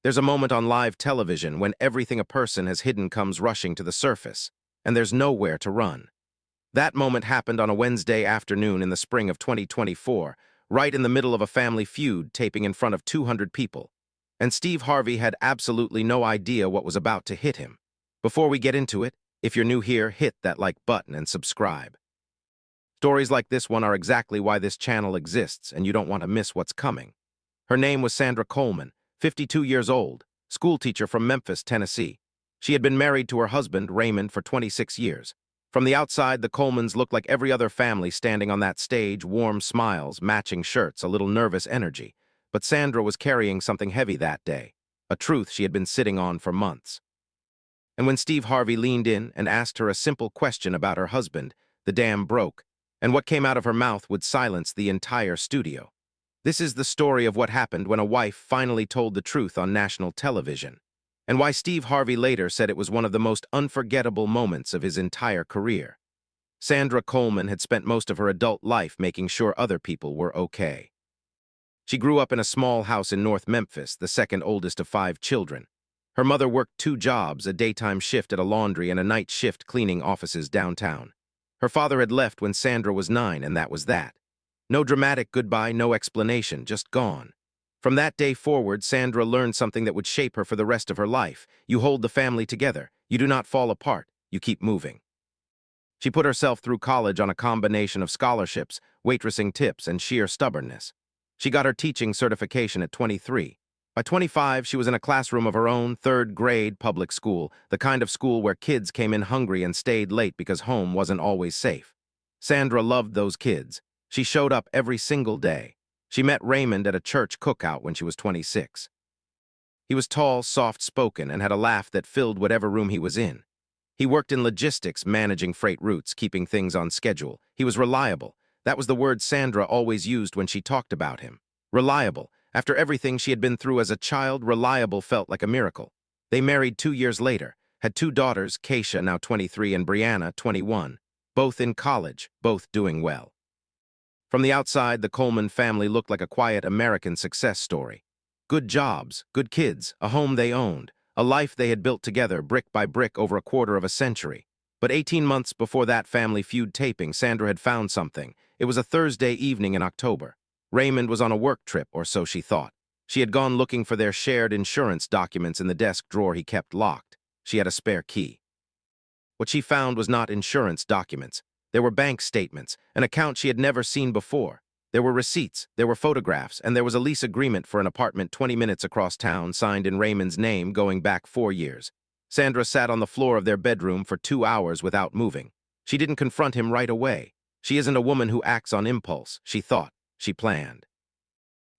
There's a moment on live television when everything a person has hidden comes rushing to the surface, and there's nowhere to run. That moment happened on a Wednesday afternoon in the spring of 2024, right in the middle of a Family Feud taping in front of 200 people. And Steve Harvey had absolutely no idea what was about to hit him. Before we get into it, if you're new here, hit that like button and subscribe. Stories like this one are exactly why this channel exists, and you don't want to miss what's coming. Her name was Sandra Coleman, 52 years old, schoolteacher from Memphis, Tennessee. She had been married to her husband, Raymond, for 26 years. From the outside, the Colemans looked like every other family standing on that stage, warm smiles, matching shirts, a little nervous energy. But Sandra was carrying something heavy that day, a truth she had been sitting on for months. And when Steve Harvey leaned in and asked her a simple question about her husband, the dam broke, and what came out of her mouth would silence the entire studio. This is the story of what happened when a wife finally told the truth on national television, and why Steve Harvey later said it was one of the most unforgettable moments of his entire career. Sandra Coleman had spent most of her adult life making sure other people were okay. She grew up in a small house in North Memphis, the second oldest of 5 children. Her mother worked 2 jobs, a daytime shift at a laundry and a night shift cleaning offices downtown. Her father had left when Sandra was 9, and that was that. No dramatic goodbye, no explanation, just gone. From that day forward, Sandra learned something that would shape her for the rest of her life. You hold the family together. You do not fall apart. You keep moving. She put herself through college on a combination of scholarships, waitressing tips, and sheer stubbornness. She got her teaching certification at 23. By 25, she was in a classroom of her own, 3rd grade public school, the kind of school where kids came in hungry and stayed late because home wasn't always safe. Sandra loved those kids. She showed up every single day. She met Raymond at a church cookout when she was 26. He was tall, soft-spoken, and had a laugh that filled whatever room he was in. He worked in logistics, managing freight routes, keeping things on schedule. He was reliable. That was the word Sandra always used when she talked about him. Reliable. After everything she had been through as a child, reliable felt like a miracle. They married 2 years later, had 2 daughters, Keisha, now 23, and Brianna, 21, both in college, both doing well. From the outside, the Coleman family looked like a quiet American success story. Good jobs, good kids, a home they owned, a life they had built together brick by brick over a quarter of a century. But 18 months before that Family Feud taping, Sandra had found something. It was a Thursday evening in October. Raymond was on a work trip, or so she thought. She had gone looking for their shared insurance documents in the desk drawer he kept locked. She had a spare key. What she found was not insurance documents. There were bank statements, an account she had never seen before. There were receipts, there were photographs, and there was a lease agreement for an apartment 20 minutes across town signed in Raymond's name going back 4 years. Sandra sat on the floor of their bedroom for 2 hours without moving. She didn't confront him right away. She isn't a woman who acts on impulse, she thought. She planned.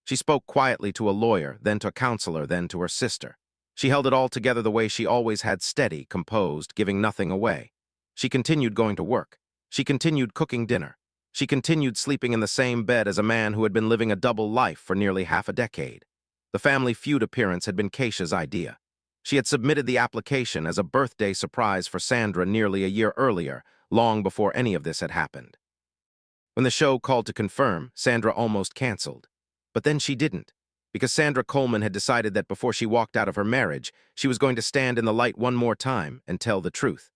She spoke quietly to a lawyer, then to a counselor, then to her sister. She held it all together the way she always had, steady, composed, giving nothing away. She continued going to work. She continued cooking dinner. She continued sleeping in the same bed as a man who had been living a double life for nearly half a decade. The Family Feud appearance had been Keisha's idea. She had submitted the application as a birthday surprise for Sandra nearly a year earlier, long before any of this had happened. When the show called to confirm, Sandra almost canceled. But then she didn't, because Sandra Coleman had decided that before she walked out of her marriage, she was going to stand in the light one more time and tell the truth.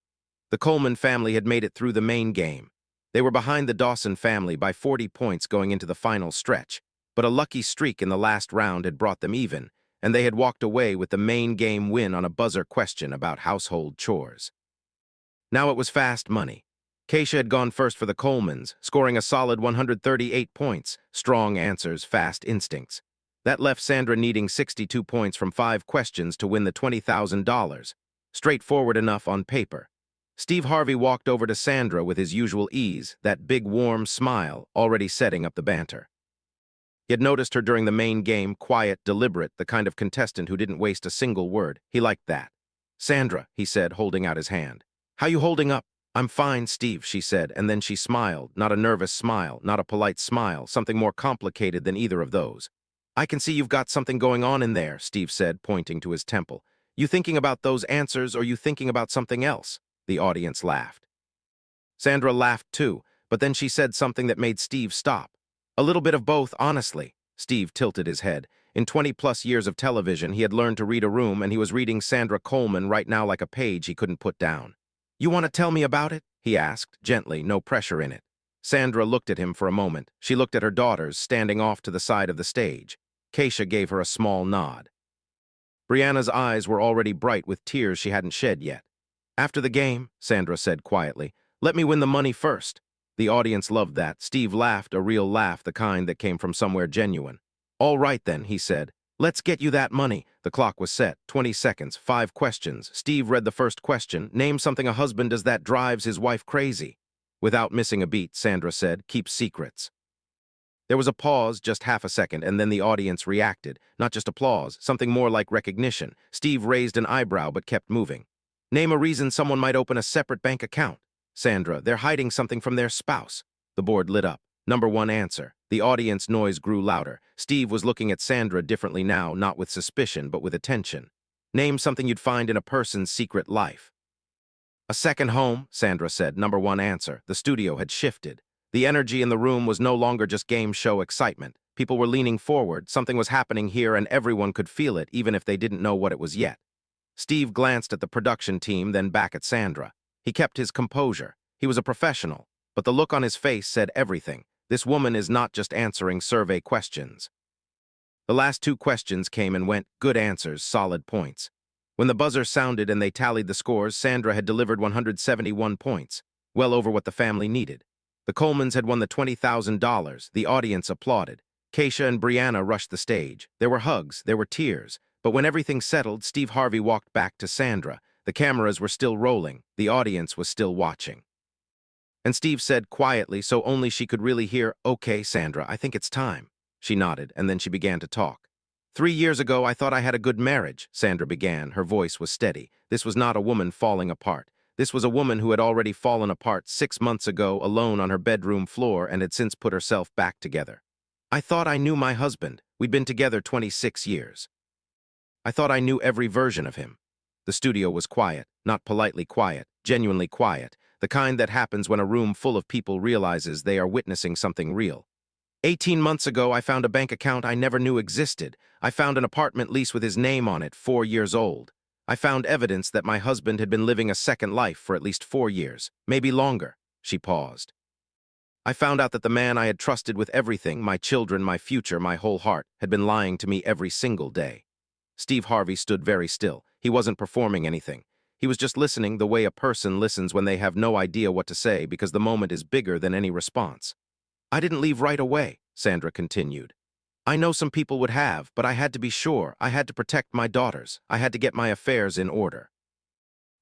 The Coleman family had made it through the main game. They were behind the Dawson family by 40 points going into the final stretch, but a lucky streak in the last round had brought them even, and they had walked away with the main game win on a buzzer question about household chores. Now it was fast money. Keisha had gone first for the Colemans, scoring a solid 138 points, strong answers, fast instincts. That left Sandra needing 62 points from 5 questions to win the $20,000. Straightforward enough on paper. Steve Harvey walked over to Sandra with his usual ease, that big warm smile already setting up the banter. He had noticed her during the main game, quiet, deliberate, the kind of contestant who didn't waste a single word. He liked that. "Sandra," he said, holding out his hand. "How you holding up?" "I'm fine, Steve," she said, and then she smiled, not a nervous smile, not a polite smile, something more complicated than either of those. "I can see you've got something going on in there," Steve said, pointing to his temple. "You thinking about those answers, or you thinking about something else?" The audience laughed. Sandra laughed too, but then she said something that made Steve stop. "A little bit of both, honestly." Steve tilted his head. In 20-plus years of television, he had learned to read a room, and he was reading Sandra Coleman right now like a page he couldn't put down. "You want to tell me about it?" he asked, gently, no pressure in it. Sandra looked at him for a moment. She looked at her daughters, standing off to the side of the stage. Keisha gave her a small nod. Brianna's eyes were already bright with tears she hadn't shed yet. "After the game," Sandra said quietly, "let me win the money first." The audience loved that. Steve laughed, a real laugh, the kind that came from somewhere genuine. "All right then," he said. "Let's get you that money." The clock was set. 20 seconds, 5 questions. Steve read the first question. "Name something a husband does that drives his wife crazy." Without missing a beat, Sandra said, "Keep secrets." There was a pause, just half a second, and then the audience reacted. Not just applause, something more like recognition. Steve raised an eyebrow but kept moving. "Name a reason someone might open a separate bank account." "Sandra, they're hiding something from their spouse." The board lit up. Number one answer. The audience noise grew louder. Steve was looking at Sandra differently now, not with suspicion, but with attention. "Name something you'd find in a person's secret life." "A second home," Sandra said. Number one answer. The studio had shifted. The energy in the room was no longer just game show excitement. People were leaning forward. Something was happening here, and everyone could feel it, even if they didn't know what it was yet. Steve glanced at the production team, then back at Sandra. He kept his composure. He was a professional, but the look on his face said everything. This woman is not just answering survey questions. The last 2 questions came and went. Good answers, solid points. When the buzzer sounded and they tallied the scores, Sandra had delivered 171 points, well over what the family needed. The Colemans had won the $20,000. The audience applauded. Keisha and Brianna rushed the stage. There were hugs, there were tears. But when everything settled, Steve Harvey walked back to Sandra. The cameras were still rolling. The audience was still watching. And Steve said quietly, so only she could really hear, "Okay, Sandra, I think it's time." She nodded, and then she began to talk. "3 years ago, I thought I had a good marriage," Sandra began. Her voice was steady. This was not a woman falling apart. This was a woman who had already fallen apart 6 months ago, alone on her bedroom floor, and had since put herself back together. "I thought I knew my husband. We'd been together 26 years. I thought I knew every version of him." The studio was quiet, not politely quiet, genuinely quiet, the kind that happens when a room full of people realizes they are witnessing something real. 18 months ago, I found a bank account I never knew existed. I found an apartment lease with his name on it, 4 years old. I found evidence that my husband had been living a second life for at least 4 years, maybe longer." She paused. "I found out that the man I had trusted with everything, my children, my future, my whole heart, had been lying to me every single day." Steve Harvey stood very still. He wasn't performing anything. He was just listening the way a person listens when they have no idea what to say because the moment is bigger than any response. "I didn't leave right away," Sandra continued. "I know some people would have, but I had to be sure. I had to protect my daughters. I had to get my affairs in order.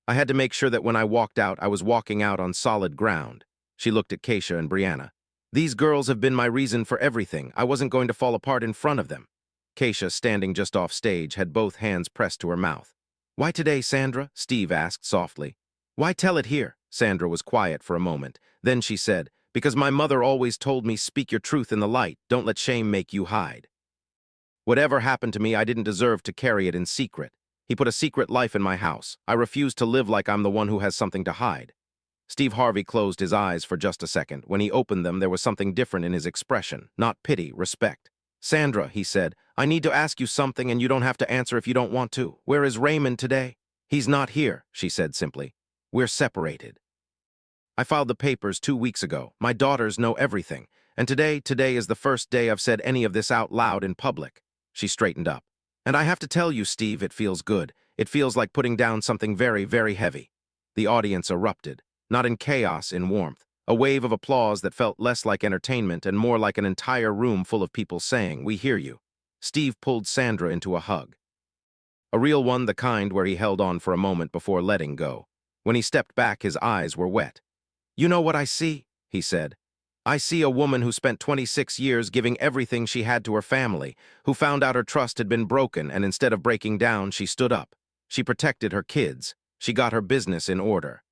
I had to make sure that when I walked out, I was walking out on solid ground." She looked at Keisha and Brianna. "These girls have been my reason for everything. I wasn't going to fall apart in front of them." Keisha, standing just off stage, had both hands pressed to her mouth. "Why today, Sandra?" Steve asked softly. "Why tell it here?" Sandra was quiet for a moment. Then she said, "Because my mother always told me, speak your truth in the light. Don't let shame make you hide. Whatever happened to me, I didn't deserve to carry it in secret. He put a secret life in my house. I refuse to live like I'm the one who has something to hide." Steve Harvey closed his eyes for just a second. When he opened them, there was something different in his expression. Not pity, respect. "Sandra," he said, "I need to ask you something, and you don't have to answer if you don't want to. Where is Raymond today?" "He's not here," she said simply. "We're separated. I filed the papers 2 weeks ago. My daughters know everything. And today is the first day I've said any of this out loud in public." She straightened up. "And I have to tell you, Steve, it feels good. It feels like putting down something very, very heavy." The audience erupted, not in chaos, in warmth. A wave of applause that felt less like entertainment and more like an entire room full of people saying, "We hear you." Steve pulled Sandra into a hug. A real one, the kind where he held on for a moment before letting go. When he stepped back, his eyes were wet. "You know what I see?" he said. "I see a woman who spent 26 years giving everything she had to her family, who found out her trust had been broken, and instead of breaking down, she stood up. She protected her kids. She got her business in order.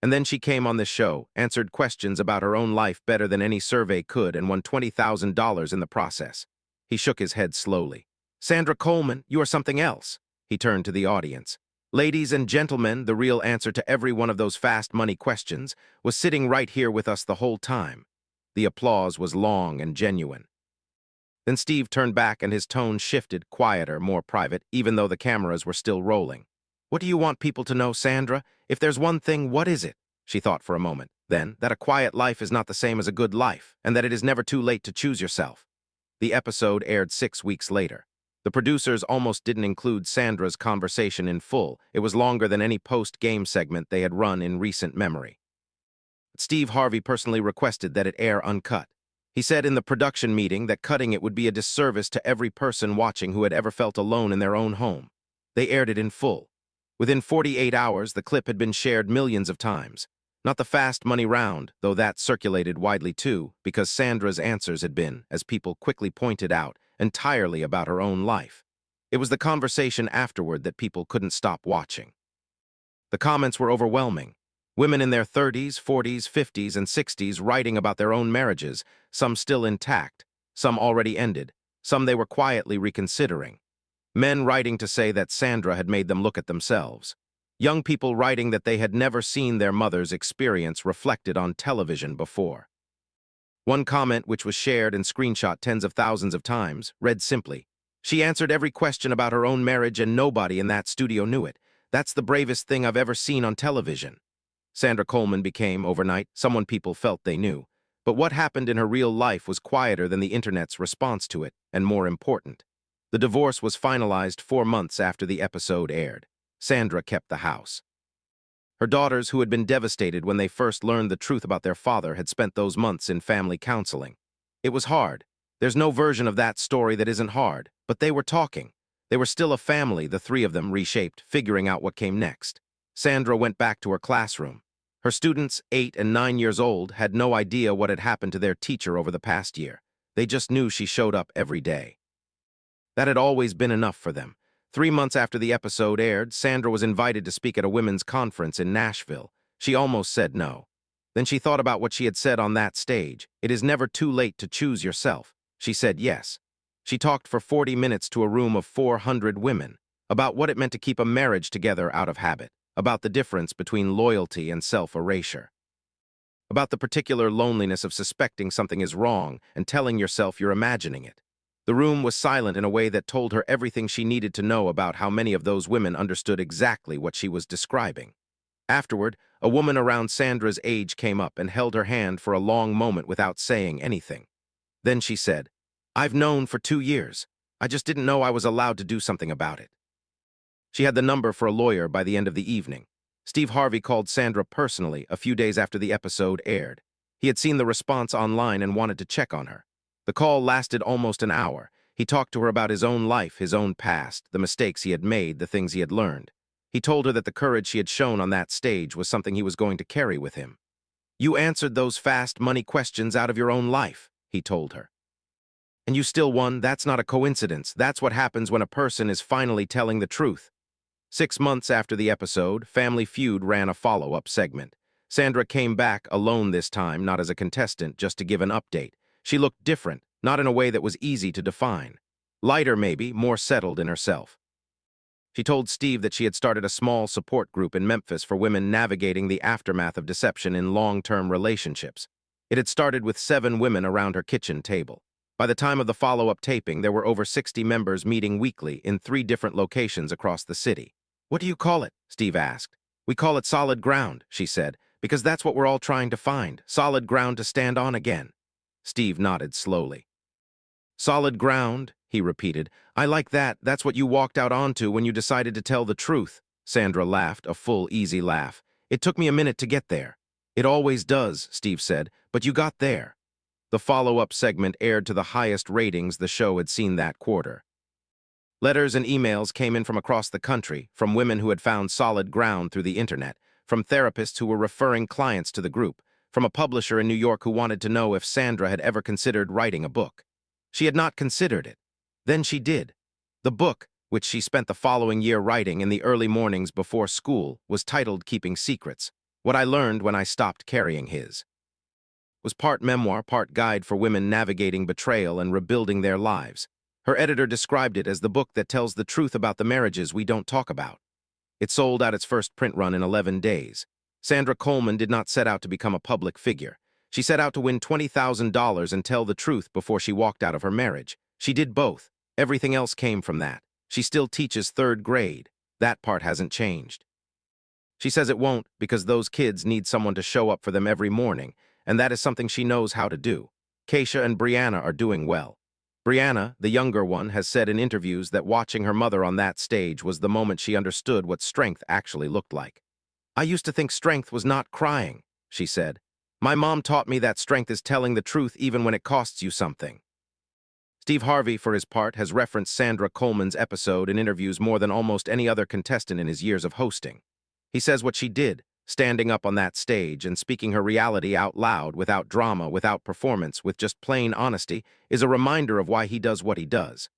And then she came on this show, answered questions about her own life better than any survey could, and won $20,000 in the process." He shook his head slowly. "Sandra Coleman, you are something else." He turned to the audience. "Ladies and gentlemen, the real answer to every one of those fast money questions was sitting right here with us the whole time." The applause was long and genuine. Then Steve turned back and his tone shifted, quieter, more private, even though the cameras were still rolling. "What do you want people to know, Sandra? If there's one thing, what is it?" She thought for a moment. Then, that a quiet life is not the same as a good life, and that it is never too late to choose yourself. The episode aired 6 weeks later. The producers almost didn't include Sandra's conversation in full. It was longer than any post-game segment they had run in recent memory. Steve Harvey personally requested that it air uncut. He said in the production meeting that cutting it would be a disservice to every person watching who had ever felt alone in their own home. They aired it in full. Within 48 hours, the clip had been shared millions of times. Not the fast money round, though that circulated widely too, because Sandra's answers had been, as people quickly pointed out, entirely about her own life. It was the conversation afterward that people couldn't stop watching. The comments were overwhelming. Women in their 30s, 40s, 50s, and 60s writing about their own marriages, some still intact, some already ended, some they were quietly reconsidering. Men writing to say that Sandra had made them look at themselves. Young people writing that they had never seen their mother's experience reflected on television before. One comment, which was shared and screenshot tens of thousands of times, read simply, "She answered every question about her own marriage and nobody in that studio knew it. That's the bravest thing I've ever seen on television." Sandra Coleman became, overnight, someone people felt they knew. But what happened in her real life was quieter than the internet's response to it, and more important. The divorce was finalized 4 months after the episode aired. Sandra kept the house. Her daughters, who had been devastated when they first learned the truth about their father, had spent those months in family counseling. It was hard. There's no version of that story that isn't hard, but they were talking. They were still a family, the three of them, reshaped, figuring out what came next. Sandra went back to her classroom. Her students, 8 and 9 years old, had no idea what had happened to their teacher over the past year. They just knew she showed up every day. That had always been enough for them. 3 months after the episode aired, Sandra was invited to speak at a women's conference in Nashville. She almost said no. Then she thought about what she had said on that stage. "It is never too late to choose yourself." She said yes. She talked for 40 minutes to a room of 400 women about what it meant to keep a marriage together out of habit, about the difference between loyalty and self-erasure, about the particular loneliness of suspecting something is wrong and telling yourself you're imagining it. The room was silent in a way that told her everything she needed to know about how many of those women understood exactly what she was describing. Afterward, a woman around Sandra's age came up and held her hand for a long moment without saying anything. Then she said, "I've known for 2 years. I just didn't know I was allowed to do something about it." She had the number for a lawyer by the end of the evening. Steve Harvey called Sandra personally a few days after the episode aired. He had seen the response online and wanted to check on her. The call lasted almost an hour. He talked to her about his own life, his own past, the mistakes he had made, the things he had learned. He told her that the courage she had shown on that stage was something he was going to carry with him. "You answered those fast money questions out of your own life," he told her. "And you still won. That's not a coincidence. That's what happens when a person is finally telling the truth." 6 months after the episode, Family Feud ran a follow-up segment. Sandra came back alone this time, not as a contestant, just to give an update. She looked different, not in a way that was easy to define. Lighter, maybe, more settled in herself. She told Steve that she had started a small support group in Memphis for women navigating the aftermath of deception in long-term relationships. It had started with 7 women around her kitchen table. By the time of the follow-up taping, there were over 60 members meeting weekly in 3 different locations across the city. "What do you call it?" Steve asked. "We call it solid ground," she said, "because that's what we're all trying to find, solid ground to stand on again." Steve nodded slowly. "Solid ground," he repeated. "I like that. That's what you walked out onto when you decided to tell the truth." Sandra laughed, a full, easy laugh. "It took me a minute to get there." "It always does," Steve said, "but you got there." The follow-up segment aired to the highest ratings the show had seen that quarter. Letters and emails came in from across the country, from women who had found solid ground through the internet, from therapists who were referring clients to the group, from a publisher in New York who wanted to know if Sandra had ever considered writing a book. She had not considered it. Then she did. The book, which she spent the following year writing in the early mornings before school, was titled Keeping Secrets: What I Learned When I Stopped Carrying His. Was part memoir, part guide for women navigating betrayal and rebuilding their lives. Her editor described it as the book that tells the truth about the marriages we don't talk about. It sold out its first print run in 11 days. Sandra Coleman did not set out to become a public figure. She set out to win $20,000 and tell the truth before she walked out of her marriage. She did both. Everything else came from that. She still teaches third grade. That part hasn't changed. She says it won't because those kids need someone to show up for them every morning, and that is something she knows how to do. Keisha and Brianna are doing well. Brianna, the younger one, has said in interviews that watching her mother on that stage was the moment she understood what strength actually looked like. "I used to think strength was not crying," she said. "My mom taught me that strength is telling the truth even when it costs you something." Steve Harvey, for his part, has referenced Sandra Coleman's episode in interviews more than almost any other contestant in his years of hosting. He says what she did, standing up on that stage and speaking her reality out loud, without drama, without performance, with just plain honesty, is a reminder of why he does what he does.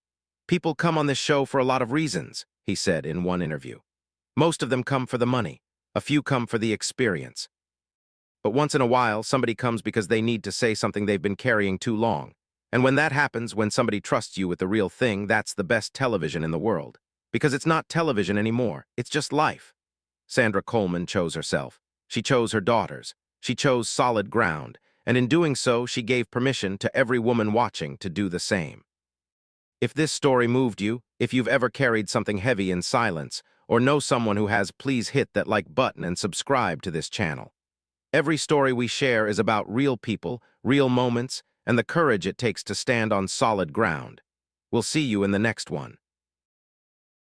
"People come on this show for a lot of reasons," he said in one interview. "Most of them come for the money. A few come for the experience. But once in a while, somebody comes because they need to say something they've been carrying too long. And when that happens, when somebody trusts you with the real thing, that's the best television in the world. Because it's not television anymore. It's just life." Sandra Coleman chose herself. She chose her daughters. She chose solid ground. And in doing so, she gave permission to every woman watching to do the same. If this story moved you, if you've ever carried something heavy in silence, or know someone who has, please hit that like button and subscribe to this channel. Every story we share is about real people, real moments, and the courage it takes to stand on solid ground. We'll see you in the next one.